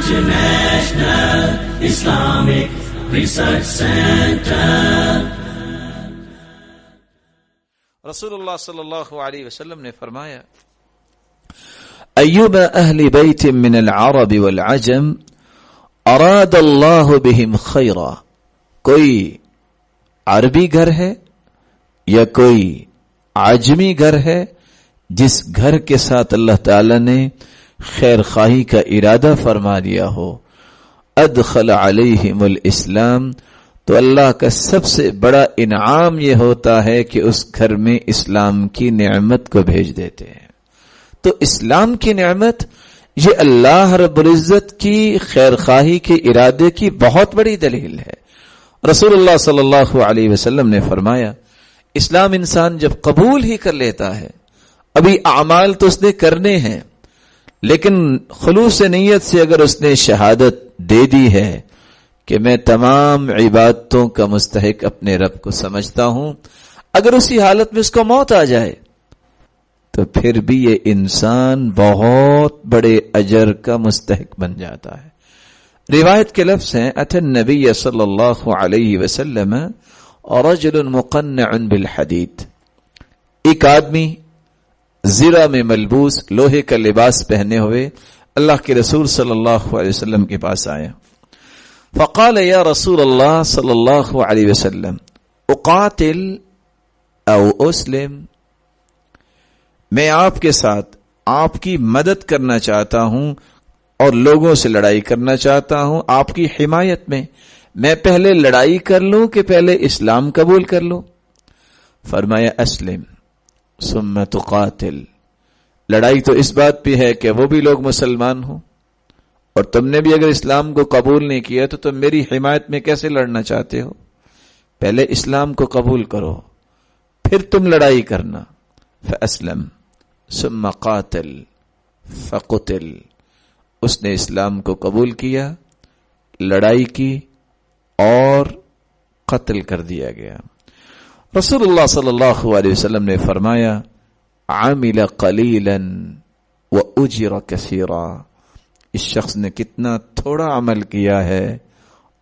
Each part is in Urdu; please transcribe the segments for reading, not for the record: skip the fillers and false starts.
International Islamic Research Center. رسول اللہ صلی اللہ علیہ وسلم نے فرمایا ایوب اہل بیت من العرب والعجم اراد اللہ بہم خیرا، کوئی عربی گھر ہے یا کوئی عجمی گھر ہے جس گھر کے ساتھ اللہ تعالی نے خیر خواہی کا ارادہ فرما دیا ہو، ادخل علیہم الاسلام، تو اللہ کا سب سے بڑا انعام یہ ہوتا ہے کہ اس گھر میں اسلام کی نعمت کو بھیج دیتے ہیں۔ تو اسلام کی نعمت یہ اللہ رب العزت کی خیر خواہی کے ارادے کی بہت بڑی دلیل ہے۔ رسول اللہ صلی اللہ علیہ وسلم نے فرمایا اسلام انسان جب قبول ہی کر لیتا ہے، ابھی اعمال تو اس نے کرنے ہیں، لیکن خلوص نیت سے اگر اس نے شہادت دے دی ہے کہ میں تمام عبادتوں کا مستحق اپنے رب کو سمجھتا ہوں، اگر اسی حالت میں اس کو موت آ جائے تو پھر بھی یہ انسان بہت بڑے اجر کا مستحق بن جاتا ہے۔ روایت کے لفظ ہیں اتى النبی صلی اللہ علیہ وسلم رجل مقنع بالحدید، ایک آدمی زرہ میں ملبوس لوہے کا لباس پہنے ہوئے اللہ کے رسول صلی اللہ علیہ وسلم کے پاس آیا، فقال یا رسول اللہ صلی اللہ علیہ وسلم اقاتل او اسلم، میں آپ کے ساتھ آپ کی مدد کرنا چاہتا ہوں اور لوگوں سے لڑائی کرنا چاہتا ہوں آپ کی حمایت میں پہلے لڑائی کر لوں کہ پہلے اسلام قبول کر لوں؟ فرمایا اسلم ثم تقاتل، لڑائی تو اس بات پہ ہے کہ وہ بھی لوگ مسلمان ہوں، اور تم نے بھی اگر اسلام کو قبول نہیں کیا تو تم میری حمایت میں کیسے لڑنا چاہتے ہو؟ پہلے اسلام کو قبول کرو پھر تم لڑائی کرنا۔ فاسلم ثم قاتل فقتل، اس نے اسلام کو قبول کیا، لڑائی کی اور قتل کر دیا گیا۔ رسول اللہ صلی اللہ علیہ وسلم نے فرمایا عامل قلیلا واجر کثیرا، اس شخص نے کتنا تھوڑا عمل کیا ہے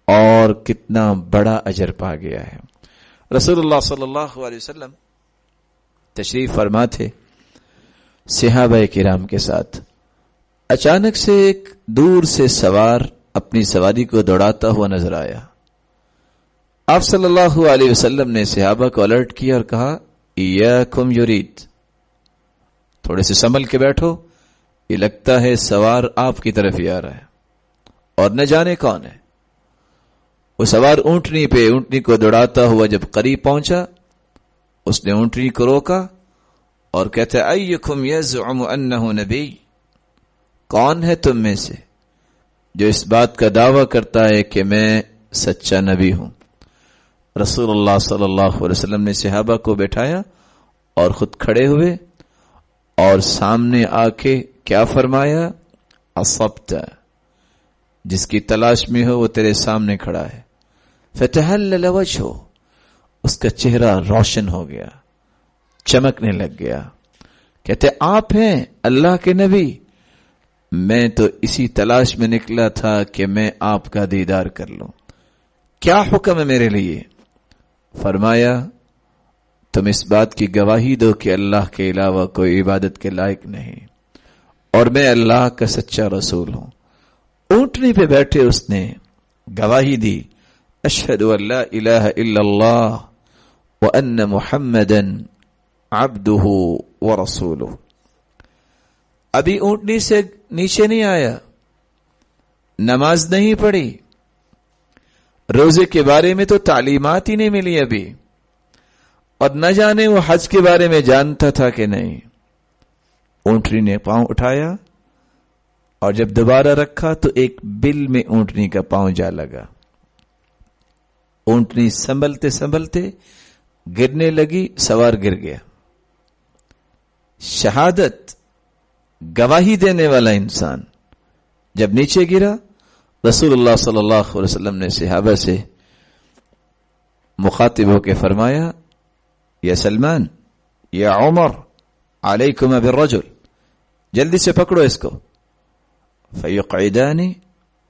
اور کتنا بڑا اجر پا گیا ہے۔ رسول اللہ صلی اللہ علیہ وسلم تشریف فرما تھے صحابہ کرام کے ساتھ، اچانک سے ایک دور سے سوار اپنی سواری کو دوڑاتا ہوا نظر آیا۔ آپ صلی اللہ علیہ وسلم نے صحابہ کو الرٹ کیا اور کہا ایاکم یرید، تھوڑے سے سنبھل کے بیٹھو، یہ لگتا ہے سوار آپ کی طرف ہی آ رہا ہے اور نہ جانے کون ہے۔ وہ سوار اونٹنی پہ اونٹنی کو دوڑاتا ہوا جب قریب پہنچا، اس نے اونٹنی کو روکا اور کہتا ایکم یزعم انہ نبی، کون ہے تم میں سے جو اس بات کا دعویٰ کرتا ہے کہ میں سچا نبی ہوں؟ رسول اللہ صلی اللہ علیہ وسلم نے صحابہ کو بٹھایا اور خود کھڑے ہوئے اور سامنے آ کے کیا فرمایا؟ اصبت، جس کی تلاش میں ہو وہ تیرے سامنے کھڑا ہے۔ فتحلل وجہہ، اس کا چہرہ روشن ہو گیا، چمکنے لگ گیا، کہتے آپ ہیں اللہ کے نبی، میں تو اسی تلاش میں نکلا تھا کہ میں آپ کا دیدار کر لوں، کیا حکم ہے میرے لیے؟ فرمایا تم اس بات کی گواہی دو کہ اللہ کے علاوہ کوئی عبادت کے لائق نہیں اور میں اللہ کا سچا رسول ہوں۔ اونٹنی پہ بیٹھے اس نے گواہی دی اشہد ان لا الہ الا اللہ وان محمدا عبدہ ورسولہ۔ ابھی اونٹنی سے نیچے نہیں آیا، نماز نہیں پڑھی، روزے کے بارے میں تو تعلیمات ہی نہیں ملی ابھی، اور نہ جانے وہ حج کے بارے میں جانتا تھا کہ نہیں۔ اونٹنی نے پاؤں اٹھایا اور جب دوبارہ رکھا تو ایک بل میں اونٹنی کا پاؤں جا لگا، اونٹنی سنبھلتے سنبھلتے گرنے لگی، سوار گر گیا۔ شہادت گواہی دینے والا انسان جب نیچے گرا، رسول اللہ صلی اللہ علیہ وسلم نے صحابہ سے مخاطب ہو کے فرمایا یا سلمان یا عمر علیکم بالرجل، جلدی سے پکڑو اس کو۔ فیقعدان